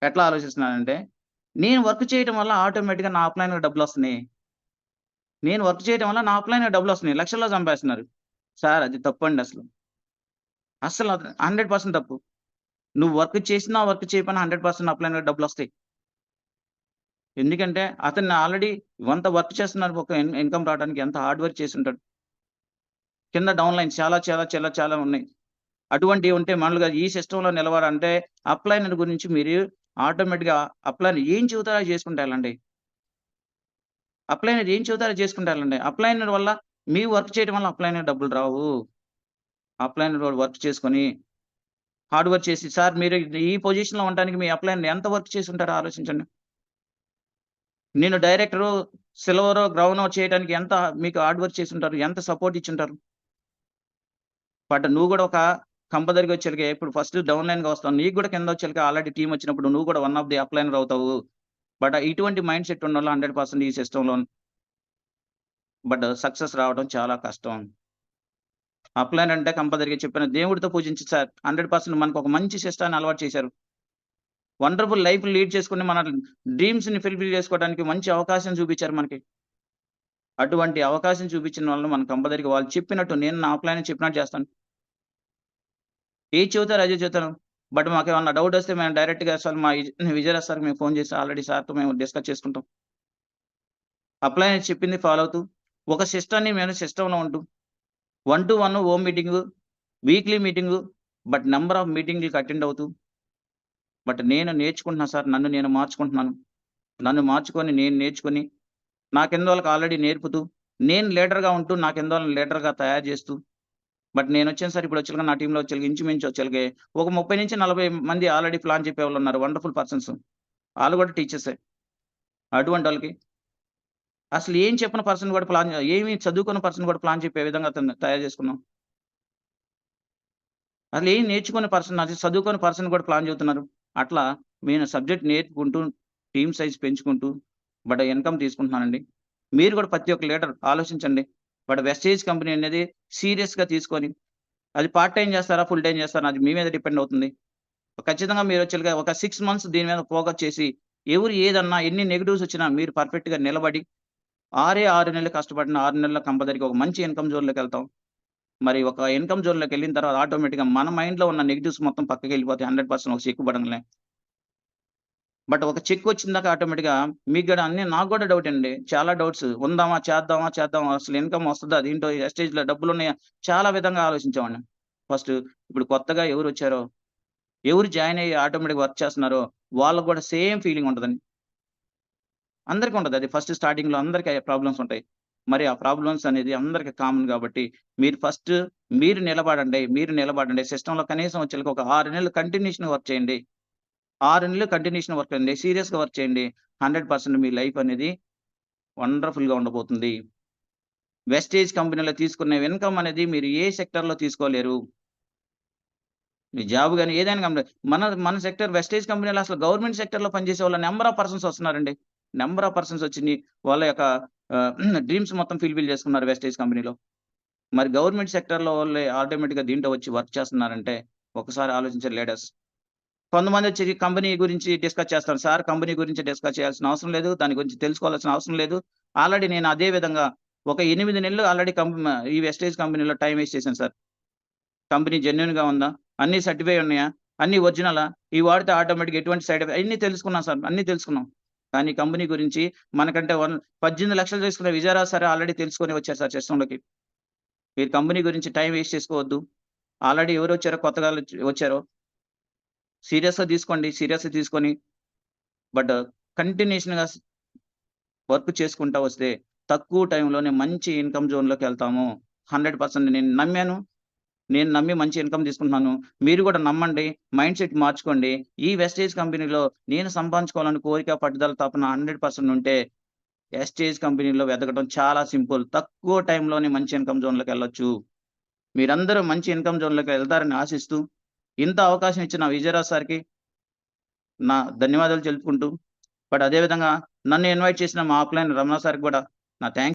ఎట్లా ఆలోచిస్తున్నానంటే, నేను వర్క్ చేయటం వల్ల ఆటోమేటిక్‌గా నా అప్‌లైన్‌లో డబ్బులొస్తున్నాయి. నేను వర్క్ చేయటం వల్ల నా అప్‌లైన్‌లో డబ్బులొస్తున్నాయి. లక్షల్లో సంపాదిస్తున్నారు. సార్ అది తప్పండి అసలు. అస్సలు అది 100% తప్పు. నువ్వు వర్క్ చేసినా, వర్క్ చేయకపోయినా 100% అప్‌లైన్‌లో డబ్బులొస్తాయి. ఎందుకంటే అతను ఆల్రెడీ వంత వర్క్ చేస్తున్నారు ఒక ఇన్‌కమ్ రావడానికి ఎంత హార్డ్ వర్క్ చేసుంటాడు. కింద డౌన్ లైన్స్ చాలా ఉన్నాయి. అటువంటివి ఉంటే మామూలుగా ఈ సిస్టమ్‌లో నిలవాలంటే అప్‌లైనర్ గురించి మీరు ఆటోమేటిక్‌గా అప్‌లైనర్ ఏం చెబుతారో అది చేసుకుంటూ ఎళ్ళండి. అప్‌లైనర్ ఏం చెబుతారో అది చేసుకుంటూ ఎళ్ళండి. అప్‌లైనర్ వల్ల మీ వర్క్ చేయడం వల్ల అప్‌లైనర్ డబ్బులు రావు. అప్‌లైనర్ వాడు వర్క్ చేసుకొని హార్డ్ వర్క్ చేసి సార్ మీరు ఈ పొజిషన్‌లో ఉండడానికి మీ అప్‌లైనర్ ఎంత వర్క్ చేసుంటారో ఆలోచించండి. నేను డైరెక్టరు, సిల్వరో, బ్రౌనో చేయడానికి ఎంత మీకు హార్డ్ వర్క్ చేసుంటారు. ఎంత సపోర్ట్ ఇచ్చుంటారు. బట్ నువ్వు గూడా ఒక కంపదరికొచ్చేలకి ఇప్పుడు ఫస్ట్ డౌన్ లైన్‌గా వస్తావు. నీకు గూడా కిందొచ్చేలకి ఆల్రెడీ టీమొచ్చినప్పుడు నువ్వు గూడా వన్ ఆఫ్ ది అప్‌లైనర్ అవుతావు. బట్ ఇటువంటి మైండ్ సెట్ ఉన్నోళ్ళు 100% ఈ సిస్టమ్‌లో సక్సెస్ రావడం చాలా కష్టం. అప్‌లైన్ అంటే కంపల్సరీగా చెప్పాను. దేవుడితో పూజించి సార్ 100% మనకొక మంచి సిస్టాన్ని అలవాటు చేశారు. వండర్‌ఫుల్ లైఫ్ లీడ్ చేసుకొని మన డ్రీమ్స్‌ని ఫుల్‌ఫిల్ చేసుకోవడానికి మంచి అవకాశం చూపించారు మనకి. అటువంటి అవకాశం చూపించిన వాళ్ళని మనం కంపల్సరీగా వాళ్ళు చెప్పినట్టు నేను నా అప్‌లైన్‌కి చెప్పినట్టు చేస్తాను. ఏది చెబుతారో అదే చెబుతాను. బట్ మాకేమన్నా డౌటొస్తే మేము డైరెక్ట్‌గా అసలు మా విజయరాజ్ సార్‌కి మేము ఫోన్ చేసి ఆల్రెడీ సార్‌తో మేము డిస్కస్ చేసుకుంటాం. అప్లైన్ చెప్పింది ఫాలో అవుతూ, ఒక సిస్టమ్‌ని మేము సిస్టమ్‌లో ఉంటూ 1-1 home meeting, weekly meeting, but number of మీటింగ్‌లకి అటెండ్ అవుతూ, బట్ నేను నేర్చుకుంటున్నా సార్. నన్ను నేను మార్చుకుంటున్నాను. నన్ను మార్చుకొని నేను నేర్చుకొని, నా కింద వాళ్ళకి ఆల్రెడీ నేర్పుతూ, నేను లీడర్‌గా ఉంటూ, నా కింద వాళ్ళని లీడర్‌గా తయారు చేస్తూ, బట్ నేనొచ్చాను సార్ ఇప్పుడొచ్చాక నా టీమ్‌లో వచ్చేలకి ఇంచుమించు వచ్చేలకి ఒక 30-40 మంది ఆల్రెడీ ప్లాన్ చెప్పేవాళ్ళున్నారు. Wonderful persons. ఆళ్ళు కూడా టీచర్సే. అటువంటోళ్ళకి అసలు ఏం చెప్పని పర్సన్ కూడా ఏమి చదువుకున్న పర్సన్ కూడా ప్లాన్ చెప్పే విధంగా అతన్ని తయారు చేసుకున్నాం. అసలు ఏం నేర్చుకునే పర్సన్ అది చదువుకోని పర్సన్ కూడా ప్లాన్ చెబుతున్నారు. అట్లా నేను సబ్జెక్ట్ నేర్చుకుంటూ, టీమ్ సైజ్ పెంచుకుంటూ, ఇన్‌కమ్ తీసుకుంటున్నానండి. మీరు కూడా ప్రతి ఒక్క లీడర్ ఆలోచించండి. వెస్టేజ్ కంపెనీ అనేది సీరియస్‌గా తీసుకొని, అది పార్ట్ టైమ్ చేస్తారా? ఫుల్ టైమ్ చేస్తారా? అది మీ మీద డిపెండ్ అవుతుంది. ఖచ్చితంగా మీరొచ్చేలుగా ఒక 6 మంత్స్ దీని మీద ఫోకస్ చేసి, ఎవరు ఏదన్నా ఎన్ని నెగెటివ్స్ వచ్చినా మీరు పర్ఫెక్ట్‌గా నిలబడి 6 నెలలు కష్టపడిన 6 నెలల్లో కంపల్సరీగా ఒక మంచి ఇన్‌కమ్ జోన్‌లోకెళ్తాం. మరి ఒక ఇన్‌కమ్ జోన్‌లోకెళ్ళిన తర్వాత ఆటోమేటిక్‌గా మన మైండ్‌లో ఉన్న నెగెటివ్స్ మొత్తం పక్కకెళ్ళిపోతాయి 100% ఒక చెక్ పడంగానే. ఒక చెక్ వచ్చిందాక ఆటోమేటిక్‌గా మీకు గూడా నాకు గూడా డౌటండి. చాలా డౌట్స్. ఉందామా? చేద్దామా? అసలు ఇన్‌కమ్ వస్తదా? అదేంటో ఎస్టేజ్‌లో డబ్బులున్నాయా? చాలా విధంగా ఆలోచించేవాడిని. ఫస్ట్ ఇప్పుడు కొత్తగా ఎవరొచ్చారో, ఎవరు జాయిన్ అయ్యి ఆటోమేటిక్‌గా వర్క్ చేస్తున్నారో, వాళ్ళకి గూడా సేమ్ ఫీలింగ్ ఉంటదండి. అందరికి ఉంటది. అది ఫస్ట్ స్టార్టింగ్‌లో అందరికి ప్రాబ్లమ్స్ ఉంటాయి. మరి ఆ ప్రాబ్లమ్స్ అనేది అందరికి కామన్ గాబట్టి, మీరు ఫస్ట్ మీరు నిలబడండి. సిస్టమ్‌లో కనీసం వచ్చేలకి ఒక 6 నెలలు కంటిన్యూషన్‌గా వర్క్ చేయండి. 6 నెలలు కంటిన్యూషన్ వర్క్ అండి. సీరియస్‌గా వర్క్ చేయండి. 100% మీ లైఫ్ అనేది వండర్‌ఫుల్‌గా ఉండబోతుంది. వెస్టేజ్ కంపెనీలో తీసుకునే ఇన్‌కమ్ అనేది మీరు ఏ సెక్టార్‌లో తీసుకోలేరు. మీ జాబ్ గాని ఏదైనా గమని మన సెక్టార్ వెస్టేజ్ కంపెనీలో అసలు గవర్నమెంట్ సెక్టార్‌లో పనిచేసేవాళ్ళ నంబర్ ఆఫ్ పర్సన్స్ వస్తున్నారండి. నంబర్ ఆఫ్ పర్సన్స్ వచ్చి వాళ్ళ యొక్క డ్రీమ్స్ మొత్తం ఫుల్‌ఫిల్ చేసుకున్నారు వెస్టేజ్ కంపెనీలో. మరి గవర్నమెంట్ సెక్టార్‌లో వాళ్ళే ఆటోమేటిక్‌గా దీంట్లో వచ్చి వర్క్ చేస్తున్నారంటే ఒకసారి ఆలోచించండి లీడర్స్. కొంతమందొచ్చి కంపెనీ గురించి డిస్కస్ చేస్తారు. సార్ కంపెనీ గురించి డిస్కస్ చేయాల్సిన అవసరం లేదు. దాని గురించి తెలుసుకోవాల్సిన అవసరం లేదు. ఆల్రెడీ నేను అదే విధంగా ఒక 8 నెలలు ఆల్రెడీ ఈ వెస్టేజ్ కంపెనీలో టైమ్ వేస్ట్ చేశాను సార్. కంపెనీ జెన్యూన్‌గా ఉందా? అన్నీ సర్టిఫై ఉన్నాయా? అన్నీ ఒరిజినలా? ఇవి వాడితే ఆటోమేటిక్‌గా ఎటువంటి సైడ్ అయన్నీ తెలుసుకున్నాం సార్. అన్నీ తెలుసుకున్నాం. కానీ కంపెనీ గురించి మనకంటే 18,00,000 తీసుకున్న విజయరావు సారే ఆల్రెడీ తెలుసుకొని వచ్చారు సార్ సిస్టమ్‌లోకి. మీరు కంపెనీ గురించి టైమ్ వేస్ట్ చేసుకోవద్దు. ఆల్రెడీ ఎవరొచ్చారో కొత్తగా వచ్చారో సీరియస్‌గా తీసుకోండి. సీరియస్‌గా తీసుకొని బట్ కంటిన్యూషన్‌గా వర్క్ చేసుకుంటా వస్తే తక్కువ టైంలోనే మంచి ఇన్‌కమ్ జోన్‌లోకెళ్తాము. 100% నేను నమ్మాను. నేను నమ్మి మంచి ఇన్‌కమ్ తీసుకుంటున్నాను. మీరు గూడా నమ్మండి. మైండ్ సెట్ మార్చుకోండి. ఈ వెస్టేజ్ కంపెనీలో నేను సంపాదించుకోవాలని కోరిక, పట్టుదల, తపన 100% ఉంటే ఎస్టేజ్ కంపెనీలో వెతకడం చాలా సింపుల్. తక్కువ టైంలోనే మంచి ఇన్‌కమ్ జోన్‌లోకెళ్ళొచ్చు. మీరందరూ మంచి ఇన్‌కమ్ జోన్‌లోకి వెళ్తారని ఆశిస్తూ, ఇంత అవకాశం ఇచ్చిన విజయరాజ్ సార్‌కి నా ధన్యవాదాలు తెలుపుకుంటూ, అదే విధంగా నన్ను ఇన్వైట్ చేసిన మా అప్‌లైన్ రమణ సార్‌కి గూడా నా థాంక్స్